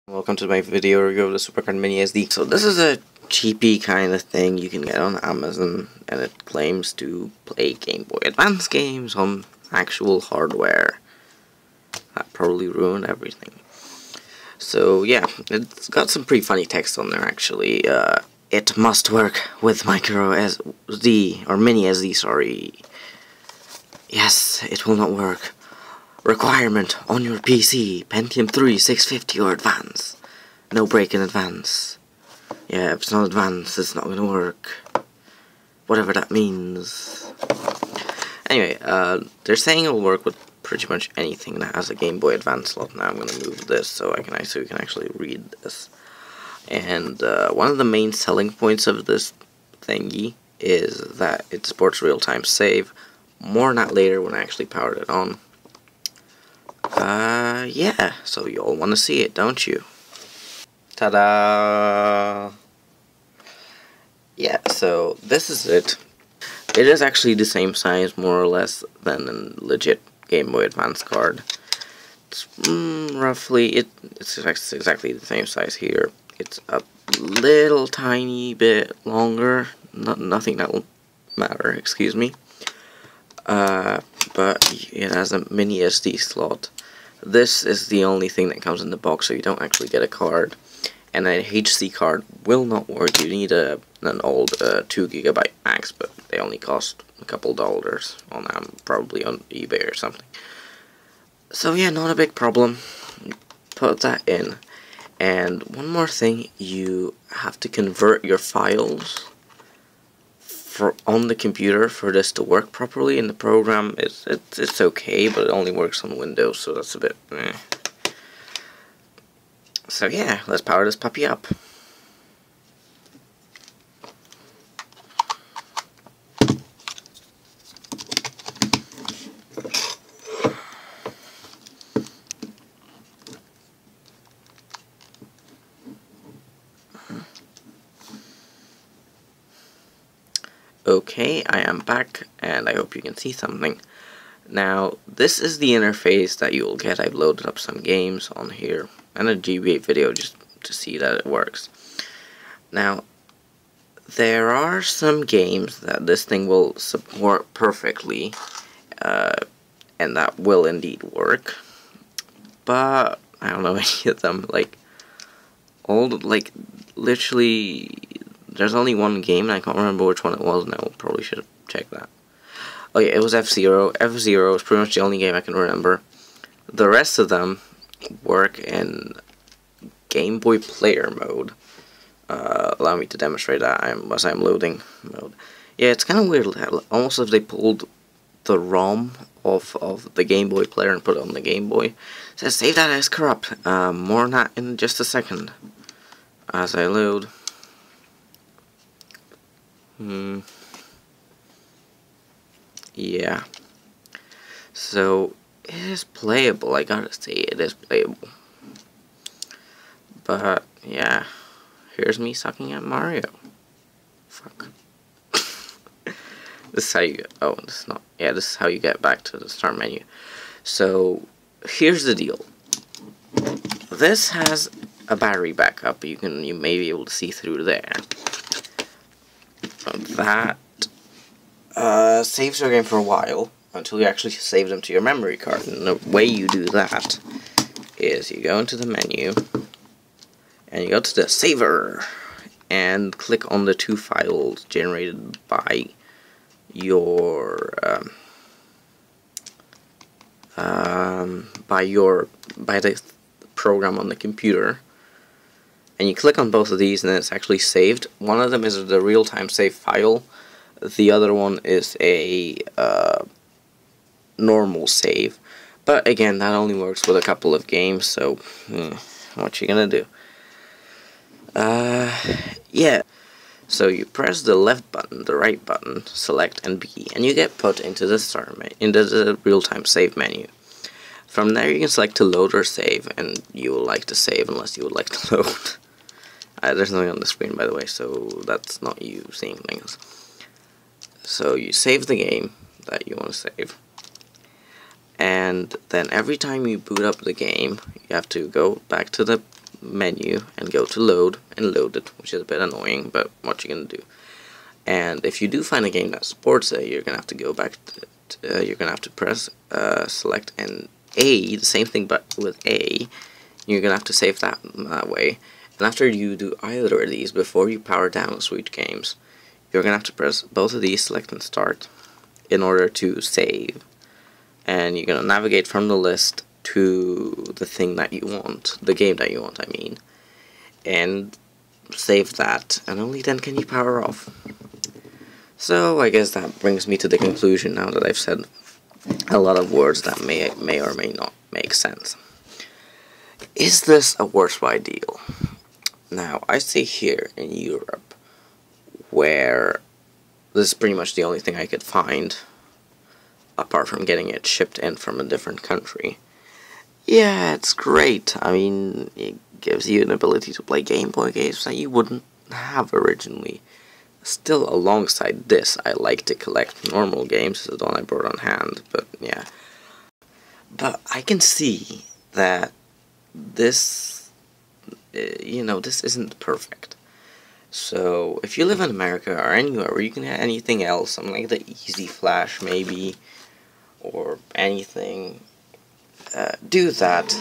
Welcome to my video review of the SuperCard Mini SD. So this is a cheapy kind of thing you can get on Amazon, and it claims to play Game Boy Advance games on actual hardware. That probably ruined everything. So yeah, it's got some pretty funny text on there actually. It must work with micro SD, or mini SD, sorry. Yes, it will not work. Requirement on your PC, Pentium 3, 650 or advance. No break in advance. Yeah, if it's not advanced, it's not going to work. Whatever that means. Anyway, they're saying it'll work with pretty much anything that has a Game Boy Advance slot. Now I'm going to move this so you can actually read this. And one of the main selling points of this thingy is that it supports real-time save. More on that later when I actually powered it on. Yeah, so you all want to see it, don't you? Ta-da! Yeah, so this is it. It is actually the same size, more or less, than a legit Game Boy Advance card. It's roughly, it's exactly the same size here. It's a little tiny bit longer, nothing that will matter, excuse me. But it has a mini SD slot. This is the only thing that comes in the box, so you don't actually get a card. And an HC card will not work. You need an old 2GB max, but they only cost a couple dollars on probably on eBay or something. So yeah, not a big problem. Put that in. And one more thing, you have to convert your files on the computer for this to work properly. In the program, it's okay, but it only works on Windows, so that's a bit meh. So yeah, let's power this puppy up. Okay, I am back, and I hope you can see something. Now, this is the interface that you will get. I've loaded up some games on here, and a GBA video just to see that it works. Now, there are some games that this thing will support perfectly, and that will indeed work, but I don't know any of them. Literally, there's only one game, and I can't remember which one it was, and I probably should have checked that. Oh yeah, it was F-Zero. F-Zero is pretty much the only game I can remember. The rest of them work in Game Boy Player mode. Allow me to demonstrate that as I'm loading mode. Yeah, it's kind of weird, almost as if they pulled the ROM of the Game Boy Player and put it on the Game Boy. It says save that as corrupt. More on that in just a second. As I load. Yeah. So, it is playable, I gotta say, it is playable. But, yeah. Here's me sucking at Mario. Fuck. This is how you, this is not, yeah, this is how you get back to the start menu. So, here's the deal. This has a battery backup, you may be able to see through there. That saves your game for a while, until you actually save them to your memory card. And the way you do that is you go into the menu, and you go to the saver, and click on the two files generated by your by the program on the computer. And you click on both of these, and then it's actually saved. One of them is the real-time save file. The other one is a normal save. But again, that only works with a couple of games, so what you gonna do? Yeah. So you press the left button, the right button, select and B, and you get put into the real-time save menu. From there, you can select to load or save, and you will like to save unless you would like to load. There's nothing on the screen, by the way, so that's not you seeing things. So you save the game that you want to save. And then every time you boot up the game, you have to go back to the menu and go to load and load it, which is a bit annoying, but what you gonna do. And if you do find a game that supports it, you're gonna have to go back to, you're gonna have to press select and A, the same thing but with A. You're gonna have to save that way. And after you do either of these, before you power down Switch games, you're gonna have to press both of these, select and start, in order to save. And you're gonna navigate from the list to the thing that you want, the game that you want, I mean, and save that, and only then can you power off. So I guess that brings me to the conclusion now that I've said a lot of words that may or may not make sense. Is this a worthwhile deal? Now, I stay here in Europe, where this is pretty much the only thing I could find, apart from getting it shipped in from a different country. Yeah, it's great. I mean, it gives you an ability to play Game Boy games that you wouldn't have originally. Still, alongside this, I like to collect normal games, the one I brought on hand, but yeah. But I can see that this, this isn't perfect. So, if you live in America or anywhere where you can have anything else, something like the Easy Flash maybe, or anything, do that.